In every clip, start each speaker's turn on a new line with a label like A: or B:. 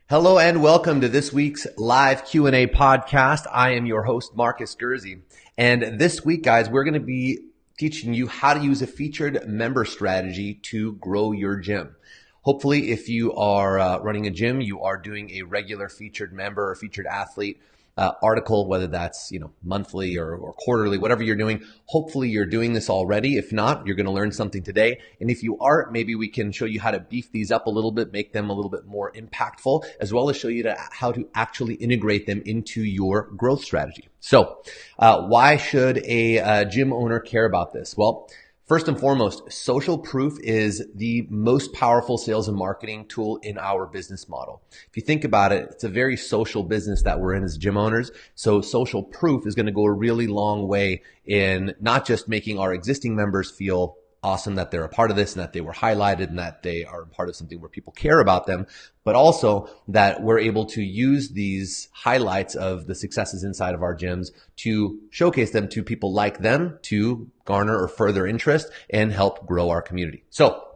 A: Hello and welcome to this week's live Q&A podcast. I am your host, Markus Gerszi. And this week, guys, we're going to be teaching you how to use a featured member strategy to grow your gym. Hopefully, if you are running a gym, you are doing a regular featured member or featured athlete article, whether that's monthly or quarterly, whatever you're doing. Hopefully you're doing this already. If not, you're going to learn something today. And if you are, maybe we can show you how to beef these up a little bit, make them a little bit more impactful, as well as show you how to actually integrate them into your growth strategy. So why should a gym owner care about this? Well, first and foremost, social proof is the most powerful sales and marketing tool in our business model. If you think about it, it's a very social business that we're in as gym owners. So social proof is going to go a really long way in not just making our existing members feel awesome that they're a part of this and that they were highlighted and that they are a part of something where people care about them, but also that we're able to use these highlights of the successes inside of our gyms to showcase them to people like them to garner or further interest and help grow our community. So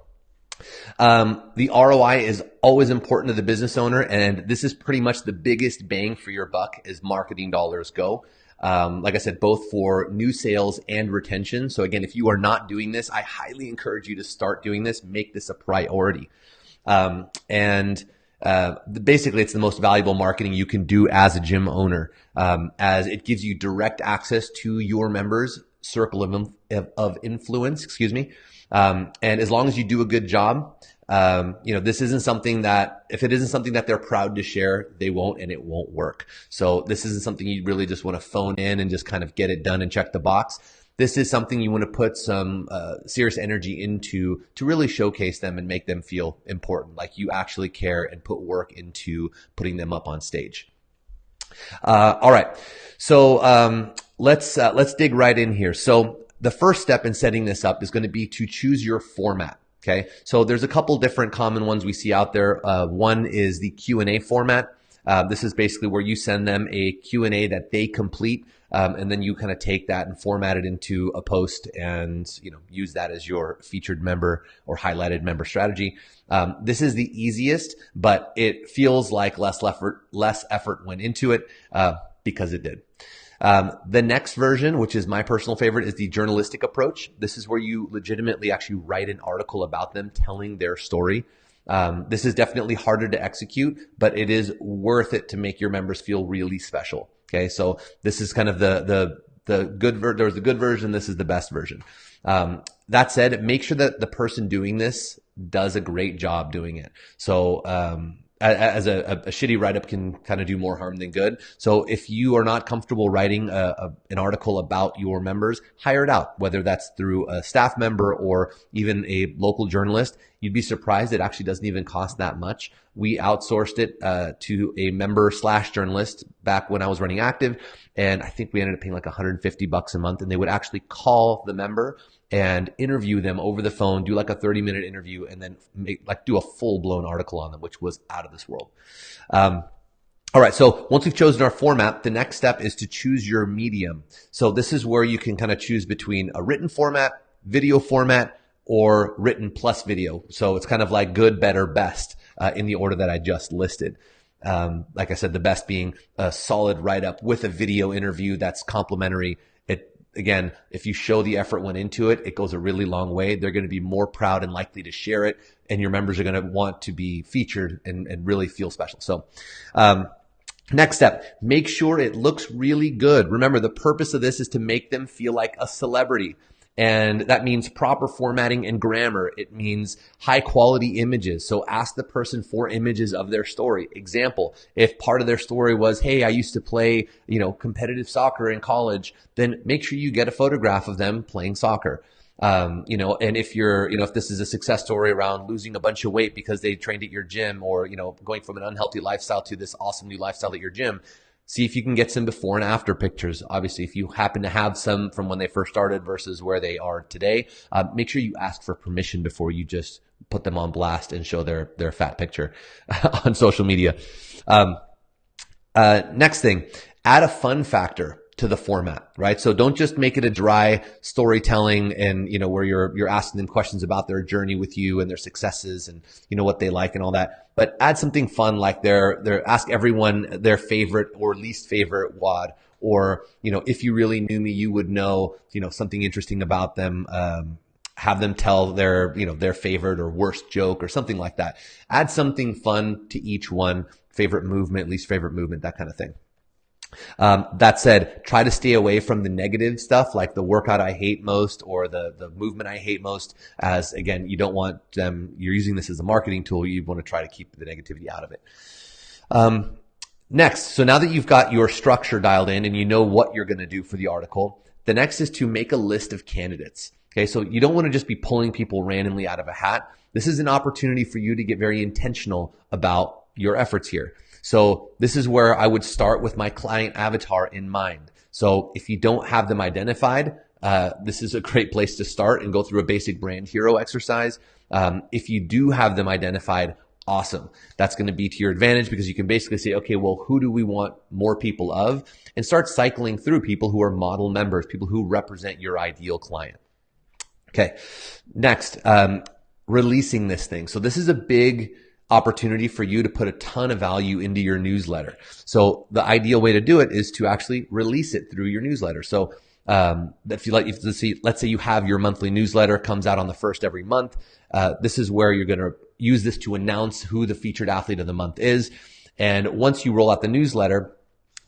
A: the ROI is always important to the business owner, and this is pretty much the biggest bang for your buck as marketing dollars go. Like I said, both for new sales and retention. So again, if you are not doing this, I highly encourage you to start doing this. Make this a priority. Basically, it's the most valuable marketing you can do as a gym owner, as it gives you direct access to your members' circle of influence, and as long as you do a good job, this isn't something that, if it isn't something that they're proud to share, they won't, and it won't work. So this isn't something you really just want to phone in and just kind of get it done and check the box. This is something you want to put some serious energy into to really showcase them and make them feel important, like you actually care and put work into putting them up on stage. All right. So let's dig right in here. So the first step in setting this up is going to be to choose your format. Okay, so there's a couple different common ones we see out there. One is the Q&A format. This is basically where you send them a Q&A that they complete, and then you kind of take that and format it into a post and use that as your featured member or highlighted member strategy. This is the easiest, but it feels like less effort went into it because it did. The next version, which is my personal favorite, is the journalistic approach. This is where you legitimately actually write an article about them telling their story. This is definitely harder to execute, but it is worth it to make your members feel really special. Okay. So this is kind of the good version. There's the good version. This is the best version. That said, make sure that the person doing this does a great job doing it. So, as a shitty write-up can kind of do more harm than good. So if you are not comfortable writing an article about your members, hire it out, whether that's through a staff member or even a local journalist. You'd be surprised it actually doesn't even cost that much. We outsourced it to a member/journalist back when I was running Active, and I think we ended up paying like $150 a month, and they would actually call the member and interview them over the phone, do like a 30-minute interview, and then do a full-blown article on them, which was out of this world. All right, so once we've chosen our format, the next step is to choose your medium. So this is where you can kind of choose between a written format, video format, or written plus video. So it's kind of like good, better, best in the order that I just listed. Like I said, the best being a solid write-up with a video interview that's complimentary. Again, if you show the effort went into it, it goes a really long way. They're going to be more proud and likely to share it, and your members are going to want to be featured and really feel special. So, next step, make sure it looks really good. Remember, the purpose of this is to make them feel like a celebrity. And that means proper formatting and grammar. It means high quality images. So ask the person for images of their story. Example, if part of their story was, hey, I used to play, competitive soccer in college, then make sure you get a photograph of them playing soccer. And if if this is a success story around losing a bunch of weight because they trained at your gym or, going from an unhealthy lifestyle to this awesome new lifestyle at your gym, see if you can get some before and after pictures. Obviously, if you happen to have some from when they first started versus where they are today, make sure you ask for permission before you just put them on blast and show their fat picture on social media. Next thing, add a fun factor. to the format, right? So don't just make it a dry storytelling and, where you're asking them questions about their journey with you and their successes and, what they like and all that. But add something fun like ask everyone their favorite or least favorite WOD, or, if you really knew me, you would know, something interesting about them. Have them tell their favorite or worst joke or something like that. Add something fun to each one, favorite movement, least favorite movement, that kind of thing. That said, try to stay away from the negative stuff like the workout I hate most or the movement I hate most, as again, you don't want them, you're using this as a marketing tool. You want to try to keep the negativity out of it. Next, so now that you've got your structure dialed in and you know what you're going to do for the article, the next is to make a list of candidates. Okay, so you don't want to just be pulling people randomly out of a hat. This is an opportunity for you to get very intentional about your efforts here. So this is where I would start with my client avatar in mind. So if you don't have them identified, this is a great place to start and go through a basic brand hero exercise. If you do have them identified, awesome. That's going to be to your advantage because you can basically say, okay, well, who do we want more people of? And start cycling through people who are model members, people who represent your ideal client. Okay. Next, releasing this thing. So this is a big opportunity for you to put a ton of value into your newsletter. So the ideal way to do it is to actually release it through your newsletter. So let's say you have your monthly newsletter, comes out on the first every month. This is where you're going to use this to announce who the featured athlete of the month is. And once you roll out the newsletter,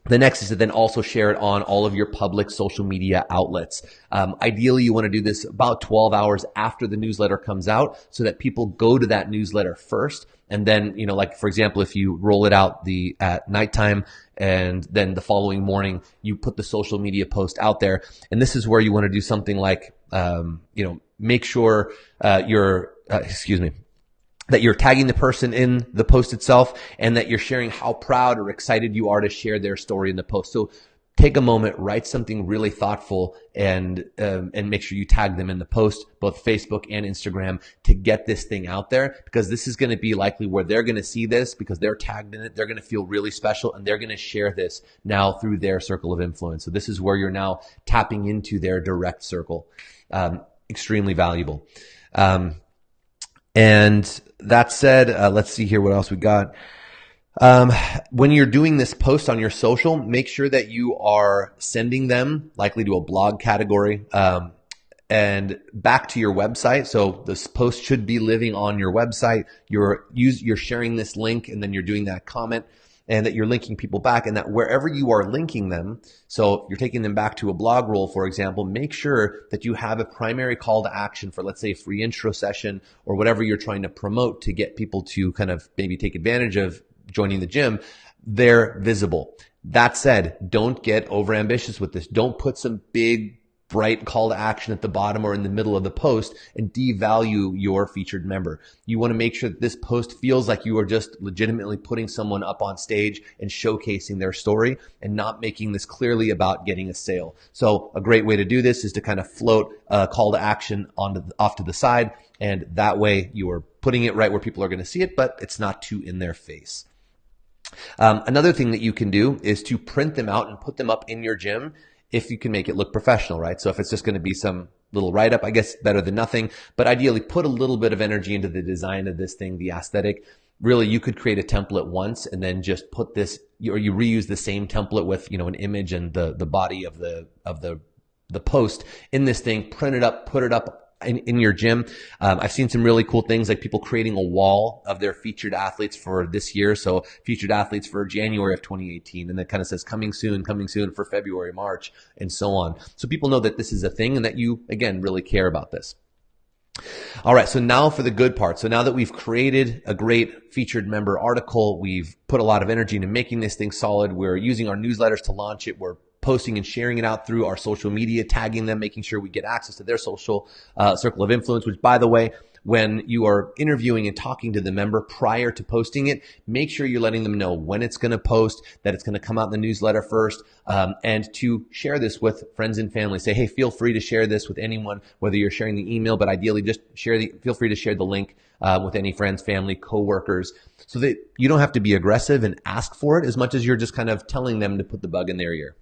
A: the next is to then also share it on all of your public social media outlets. Ideally, you want to do this about 12 hours after the newsletter comes out so that people go to that newsletter first. And then, like, for example, if you roll it out at nighttime and then the following morning, you put the social media post out there. And this is where you want to do something like, make sure, that you're tagging the person in the post itself and that you're sharing how proud or excited you are to share their story in the post. So take a moment, write something really thoughtful and make sure you tag them in the post, both Facebook and Instagram, to get this thing out there, because this is going to be likely where they're going to see this because they're tagged in it. They're going to feel really special and they're going to share this now through their circle of influence. So this is where you're now tapping into their direct circle. Extremely valuable. And that said, let's see here what else we got. When you're doing this post on your social, make sure that you are sending them likely to a blog category and back to your website. So this post should be living on your website. You're sharing this link and then you're doing that comment, and that you're linking people back, and that wherever you are linking them, so if you're taking them back to a blog roll, for example, make sure that you have a primary call to action for, let's say, a free intro session or whatever you're trying to promote to get people to kind of maybe take advantage of joining the gym. They're visible. That said, don't get overambitious with this. Don't put some big, bright call to action at the bottom or in the middle of the post and devalue your featured member. You want to make sure that this post feels like you are just legitimately putting someone up on stage and showcasing their story and not making this clearly about getting a sale. So a great way to do this is to kind of float a call to action off to the side, and that way you are putting it right where people are going to see it, but it's not too in their face. Another thing that you can do is to print them out and put them up in your gym if you can make it look professional, right? So if it's just going to be some little write-up, I guess better than nothing, but ideally put a little bit of energy into the design of this thing, the aesthetic. Really, you could create a template once and then just put this, or you reuse the same template with, an image and the body of the post in this thing, print it up, put it up in your gym. I've seen some really cool things like people creating a wall of their featured athletes for this year. So featured athletes for January of 2018. And that kind of says coming soon for February, March, and so on. So people know that this is a thing and that you, again, really care about this. All right. So now for the good part. So now that we've created a great featured member article, we've put a lot of energy into making this thing solid. We're using our newsletters to launch it. We're posting and sharing it out through our social media, tagging them, making sure we get access to their social circle of influence, which, by the way, when you are interviewing and talking to the member prior to posting it, make sure you're letting them know when it's going to post, that it's going to come out in the newsletter first, and to share this with friends and family. Say, hey, feel free to share this with anyone, whether you're sharing the email, but ideally just feel free to share the link with any friends, family, coworkers, so that you don't have to be aggressive and ask for it as much as you're just kind of telling them to put the bug in their ear.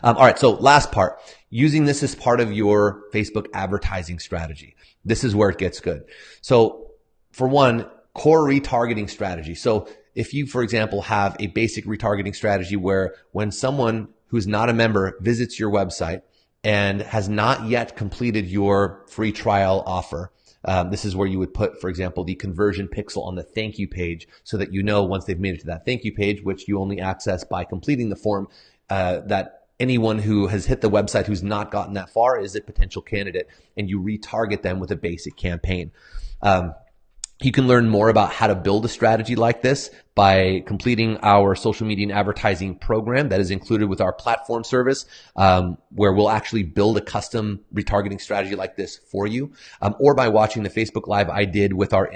A: All right. So last part, using this as part of your Facebook advertising strategy. This is where it gets good. So for one, core retargeting strategy. So if you, for example, have a basic retargeting strategy where when someone who's not a member visits your website and has not yet completed your free trial offer, this is where you would put, for example, the conversion pixel on the thank you page so that you know once they've made it to that thank you page, which you only access by completing the form, that anyone who has hit the website who's not gotten that far is a potential candidate, and you retarget them with a basic campaign. You can learn more about how to build a strategy like this by completing our social media and advertising program that is included with our platform service, where we'll actually build a custom retargeting strategy like this for you, or by watching the Facebook Live I did with our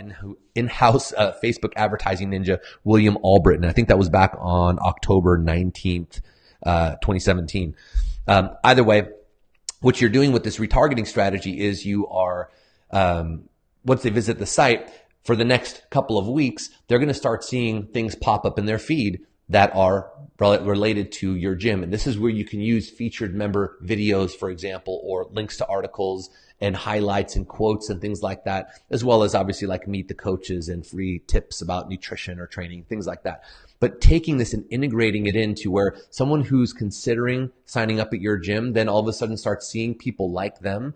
A: in-house Facebook advertising ninja, William Albritton. I think that was back on October 19th, 2017. Either way, what you're doing with this retargeting strategy is you are, once they visit the site, for the next couple of weeks, they're going to start seeing things pop up in their feed that are related to your gym. And this is where you can use featured member videos, for example, or links to articles and highlights and quotes and things like that, as well as obviously like meet the coaches and free tips about nutrition or training, things like that. But taking this and integrating it into where someone who's considering signing up at your gym then all of a sudden starts seeing people like them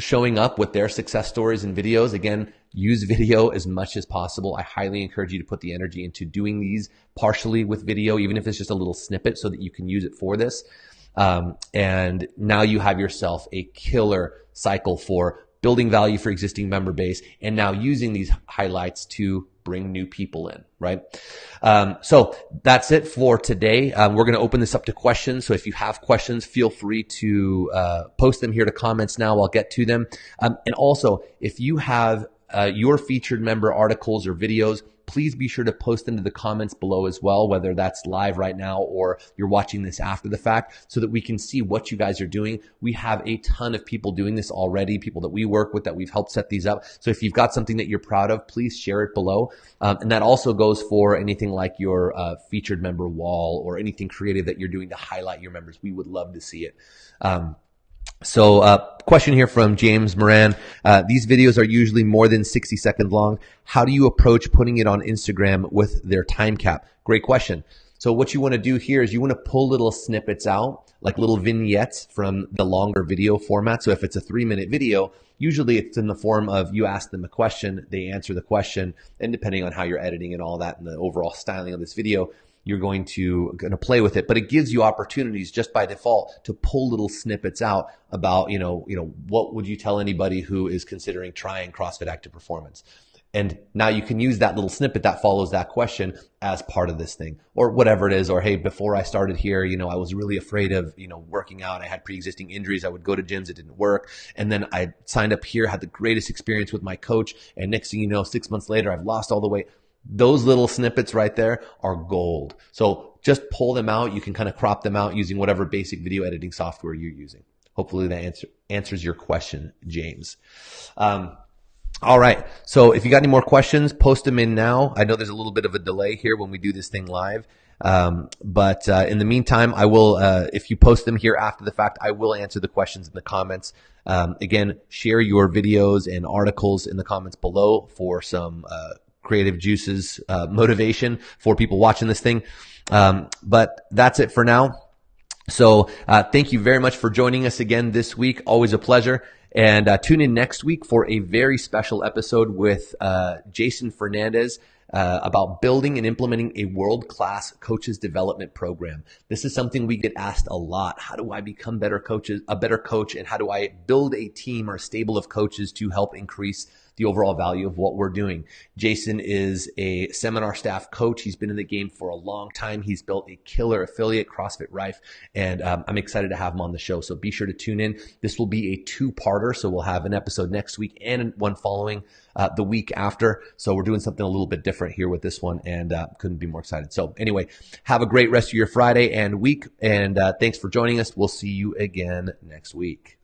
A: showing up with their success stories and videos. Again, use video as much as possible. I highly encourage you to put the energy into doing these partially with video, even if it's just a little snippet so that you can use it for this. And now you have yourself a killer cycle for building value for existing member base and now using these highlights to bring new people in, right? So that's it for today. We're going to open this up to questions. So if you have questions, feel free to post them here to comments now. I'll get to them. And also, if you have your featured member articles or videos, please be sure to post them to the comments below as well, whether that's live right now or you're watching this after the fact, so that we can see what you guys are doing. We have a ton of people doing this already, people that we work with that we've helped set these up. So if you've got something that you're proud of, please share it below. And that also goes for anything like your featured member wall or anything creative that you're doing to highlight your members. We would love to see it. So question here from James Moran. These videos are usually more than 60 seconds long. How do you approach putting it on Instagram with their time cap? Great question. So what you want to do here is you want to pull little snippets out, like little vignettes from the longer video format. So if it's a 3-minute video, usually it's in the form of you ask them a question, they answer the question, and depending on how you're editing and all that and the overall styling of this video, you're going to play with it. But it gives you opportunities just by default to pull little snippets out about, what would you tell anybody who is considering trying CrossFit Active Performance? And now you can use that little snippet that follows that question as part of this thing, or whatever it is. Or, hey, before I started here, I was really afraid of, working out. I had pre-existing injuries. I would go to gyms. It didn't work. And then I signed up here, had the greatest experience with my coach. And next thing you know, 6 months later, I've lost all the weight. Those little snippets right there are gold. So just pull them out. You can kind of crop them out using whatever basic video editing software you're using. Hopefully that answers your question, James. All right. So if you got any more questions, post them in now. I know there's a little bit of a delay here when we do this thing live. But in the meantime, I will, if you post them here after the fact, I will answer the questions in the comments. Again, share your videos and articles in the comments below for some creative juices, motivation for people watching this thing. But that's it for now. So thank you very much for joining us again this week. Always a pleasure. And tune in next week for a very special episode with Jason Fernandez about building and implementing a world-class coaches development program. This is something we get asked a lot. How do I become a better coach? And how do I build a team or a stable of coaches to help increase the overall value of what we're doing? Jason is a seminar staff coach. He's been in the game for a long time. He's built a killer affiliate, CrossFit Rife, and I'm excited to have him on the show. So be sure to tune in. This will be a 2-parter, so we'll have an episode next week and one following the week after. So we're doing something a little bit different here with this one, and couldn't be more excited. So anyway, have a great rest of your Friday and week, and thanks for joining us. We'll see you again next week.